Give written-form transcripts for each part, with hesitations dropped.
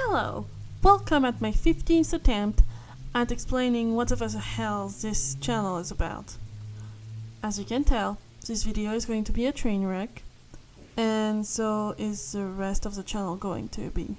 Hello! Welcome at my 15th attempt at explaining whatever the hell this channel is about. As you can tell, this video is going to be a train wreck, and so is the rest of the channel going to be.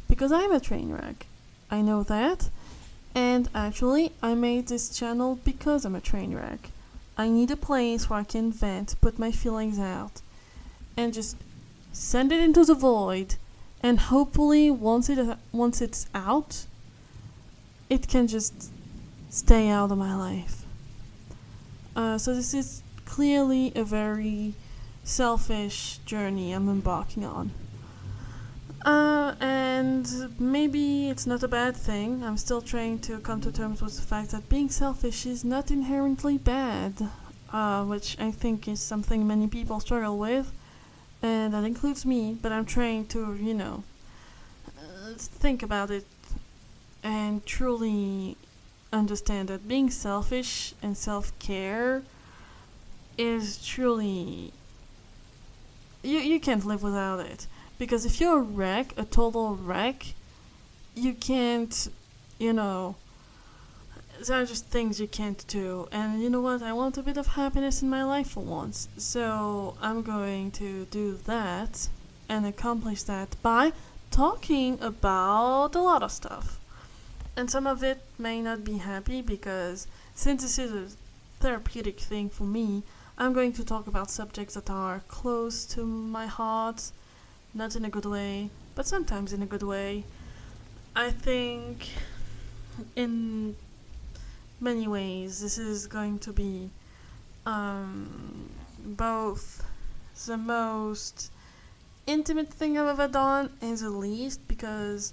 Because I'm a train wreck. I know that, and actually I made this channel because I'm a train wreck. I need a place where I can vent, put my feelings out, and just send it into the void. And hopefully once it's out, it can just stay out of my life. So this is clearly a very selfish journey I'm embarking on. And maybe it's not a bad thing. I'm still trying to come to terms with the fact that being selfish is not inherently bad, which I think is something many people struggle with. And that includes me, but I'm trying to, think about it and truly understand that being selfish and self-care is truly... You can't live without it. Because if you're a wreck, a total wreck, you can't, there are just things you can't do. And you know what? I want a bit of happiness in my life for once. So I'm going to do that and accomplish that by talking about a lot of stuff. And some of it may not be happy because since this is a therapeutic thing for me, I'm going to talk about subjects that are close to my heart, not in a good way, but sometimes in a good way. I think in many ways this is going to be both the most intimate thing I've ever done and the least, because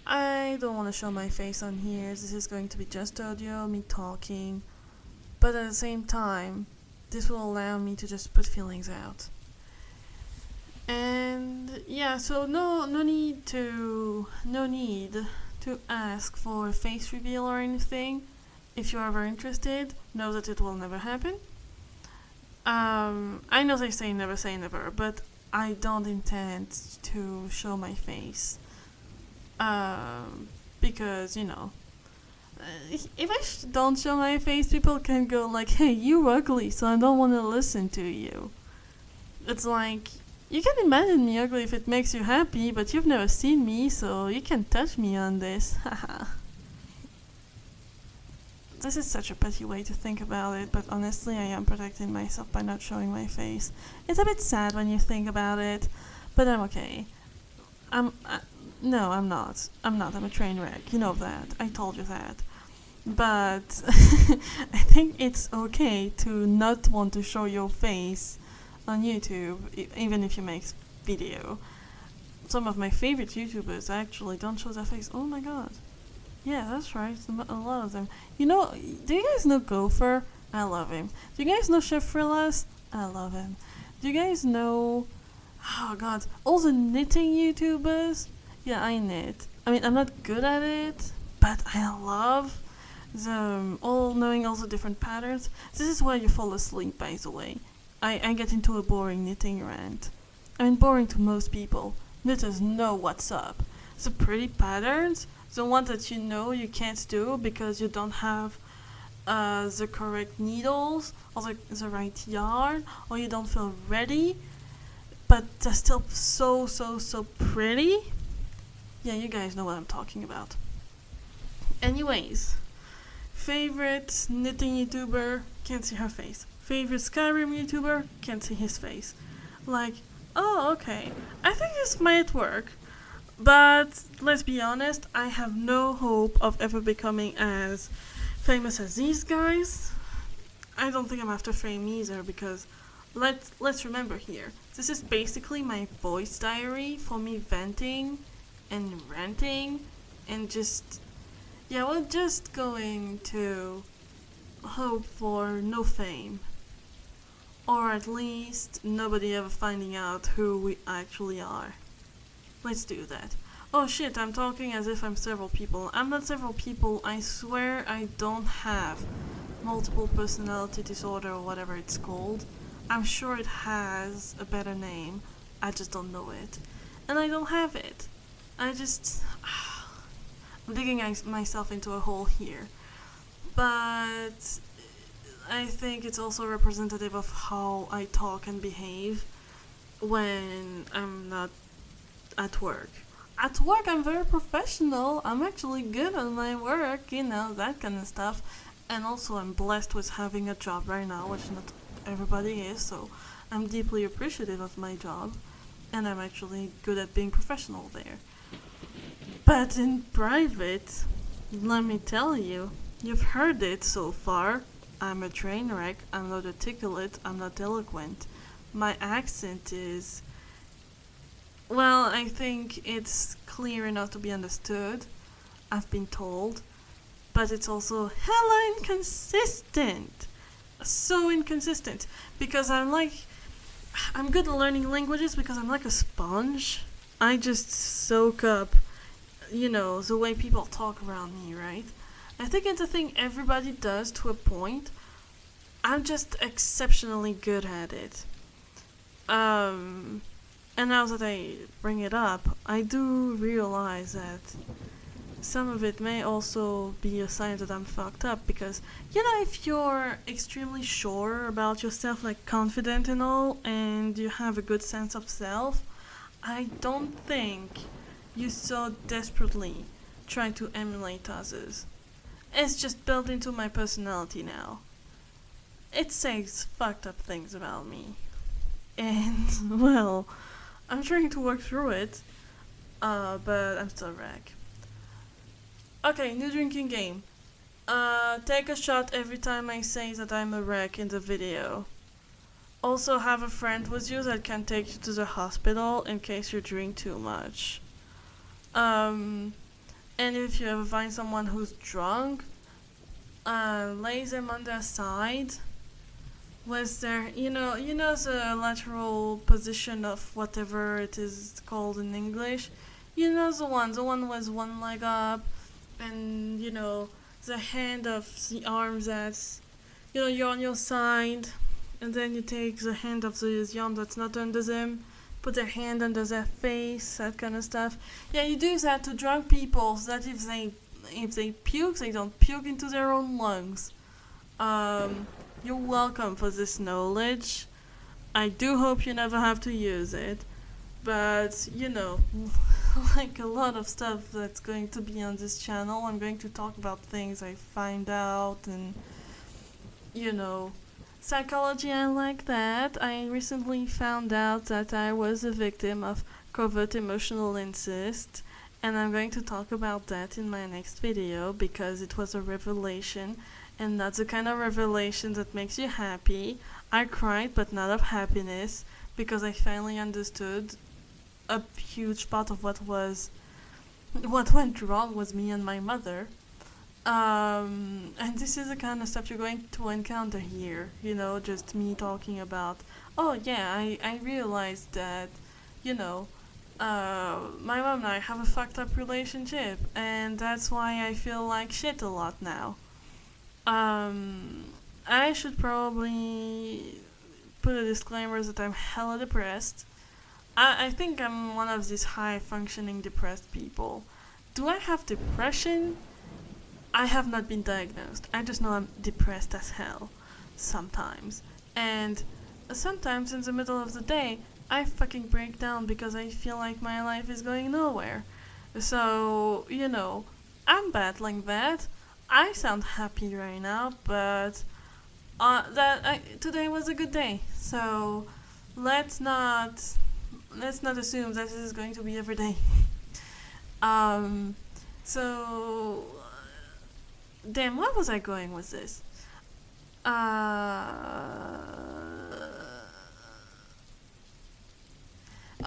I don't want to show my face on here. This is going to be just audio, me talking, but at the same time this will allow me to just put feelings out. And yeah, so no need to ask for a face reveal or anything. If you're ever interested, know that it will never happen. I know they say never, but I don't intend to show my face. Because, if I don't show my face, people can go like, hey, you're ugly, so I don't want to listen to you. It's like, you can imagine me ugly if it makes you happy, but you've never seen me, so you can touch me on this. Haha. This is such a petty way to think about it, but honestly I am protecting myself by not showing my face. It's a bit sad when you think about it, but I'm okay. No, I'm not. I'm a train wreck. You know that. I told you that. But I think it's okay to not want to show your face on YouTube, even if you make video. Some of my favorite YouTubers actually don't show their face. Oh my god. Yeah, that's right. A lot of them. Do you guys know Gopher? I love him. Do you guys know Chef Frillas? I love him. Do you guys know... Oh god. All the knitting YouTubers? Yeah, I knit. I mean, I'm not good at it, but I love knowing all the different patterns. This is where you fall asleep, by the way. I get into a boring knitting rant. I mean, boring to most people. Knitters know what's up. The pretty patterns, the ones that you can't do because you don't have the correct needles or the right yarn, or you don't feel ready, but they're still so pretty. Yeah, you guys know what I'm talking about. Anyways, favorite knitting YouTuber, can't see her face. Favorite Skyrim YouTuber, can't see his face. Like, oh, okay, I think this might work. But let's be honest, I have no hope of ever becoming as famous as these guys. I don't think I'm after fame either, because let's remember here, this is basically my voice diary for me venting and ranting and we're just going to hope for no fame. Or at least nobody ever finding out who we actually are. Let's do that. Oh shit, I'm talking as if I'm several people. I'm not several people. I swear I don't have multiple personality disorder or whatever it's called. I'm sure it has a better name. I just don't know it. And I don't have it. I just I'm digging myself into a hole here, but I think it's also representative of how I talk and behave when I'm not at work. At work, I'm very professional. I'm actually good at my work, that kind of stuff. And also, I'm blessed with having a job right now, which not everybody is, so I'm deeply appreciative of my job. And I'm actually good at being professional there. But in private, let me tell you, you've heard it so far. I'm a train wreck, I'm not articulate, I'm not eloquent. My accent is, well, I think it's clear enough to be understood, I've been told, but it's also hella inconsistent. So inconsistent. Because I'm good at learning languages because I'm like a sponge. I just soak up, the way people talk around me, right? I think it's a thing everybody does to a point. I'm just exceptionally good at it. And now that I bring it up, I do realize that some of it may also be a sign that I'm fucked up because, if you're extremely sure about yourself, like confident and all, and you have a good sense of self, I don't think you so desperately try to emulate others. It's just built into my personality now. It says fucked up things about me. And, well, I'm trying to work through it, but I'm still a wreck. Okay, new drinking game. Take a shot every time I say that I'm a wreck in the video. Also have a friend with you that can take you to the hospital in case you drink too much. And if you ever find someone who's drunk, lay them on their side with their, the lateral position of whatever it is called in English. The one with one leg up, and, the hand of the arm that's, you're on your side, and then you take the hand of the arm that's not under them, put their hand under their face, that kind of stuff. Yeah, you do that to drunk people so that if they puke, they don't puke into their own lungs. You're welcome for this knowledge. I do hope you never have to use it. But, like a lot of stuff that's going to be on this channel, I'm going to talk about things I find out and, psychology, I like that. I recently found out that I was a victim of covert emotional incest, and I'm going to talk about that in my next video because it was a revelation, and that's the kind of revelation that makes you happy. I cried, but not of happiness, because I finally understood a huge part of what went wrong with me and my mother. And this is the kind of stuff you're going to encounter here, just me talking about, oh yeah, I realized that, my mom and I have a fucked up relationship, and that's why I feel like shit a lot now. I should probably put a disclaimer that I'm hella depressed. I think I'm one of these high-functioning depressed people. Do I have depression? I have not been diagnosed. I just know I'm depressed as hell. Sometimes. And sometimes in the middle of the day, I fucking break down because I feel like my life is going nowhere. So, I'm battling that. I sound happy right now, but today was a good day. So, let's not assume that this is going to be every day. So, damn, where was I going with this?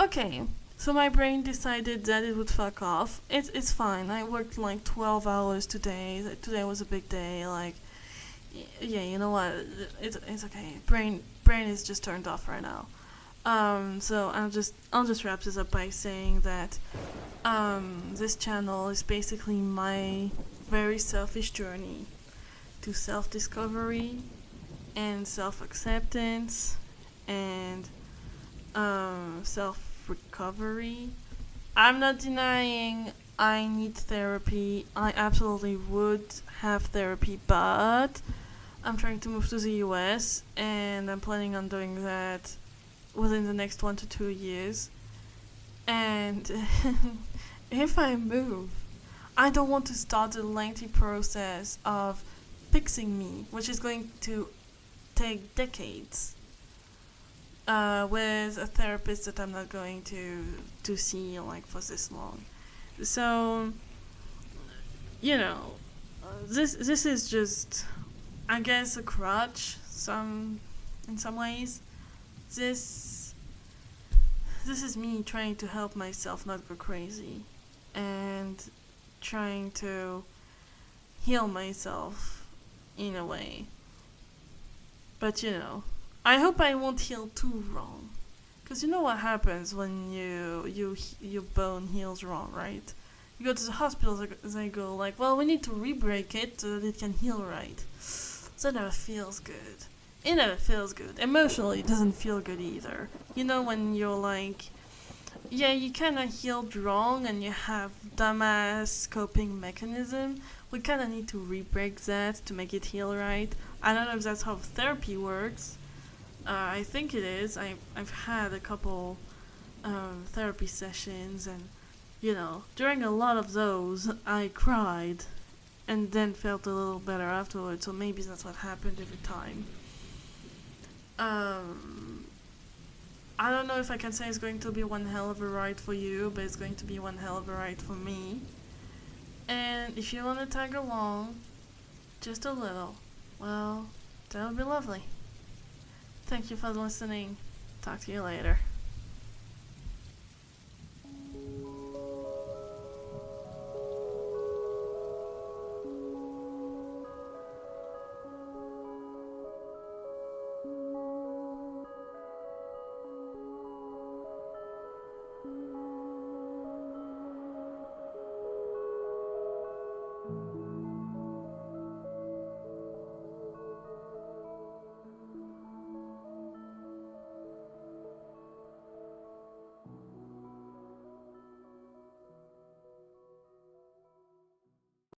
Okay, so my brain decided that it would fuck off. It's fine. I worked like 12 hours today. Today was a big day. Like, yeah, you know what? It's okay. Brain is just turned off right now. So I'll just wrap this up by saying that this channel is basically my very selfish journey to self-discovery and self-acceptance and self-recovery I'm not denying I need therapy. I absolutely would have therapy, but I'm trying to move to the US and I'm planning on doing that within the next 1 to 2 years. And if I move, I don't want to start a lengthy process of fixing me, which is going to take decades, with a therapist that I'm not going to see like for this long. So this is just, I guess, a crutch. In some ways, this this is me trying to help myself not go crazy, and trying to heal myself in a way. But I hope I won't heal too wrong, because you know what happens when your bone heals wrong, right? You go to the hospital, they go like, well, we need to re-break it so that it can heal right. So it never feels good. It never feels good. Emotionally, it doesn't feel good either. When you're like, yeah, you kind of healed wrong and you have dumbass coping mechanism. We kind of need to re-break that to make it heal right. I don't know if that's how therapy works. I think it is. I've had a couple therapy sessions, and during a lot of those, I cried and then felt a little better afterwards. So maybe that's what happened every time. I don't know if I can say it's going to be one hell of a ride for you, but it's going to be one hell of a ride for me. And if you want to tag along, just a little, well, that would be lovely. Thank you for listening. Talk to you later.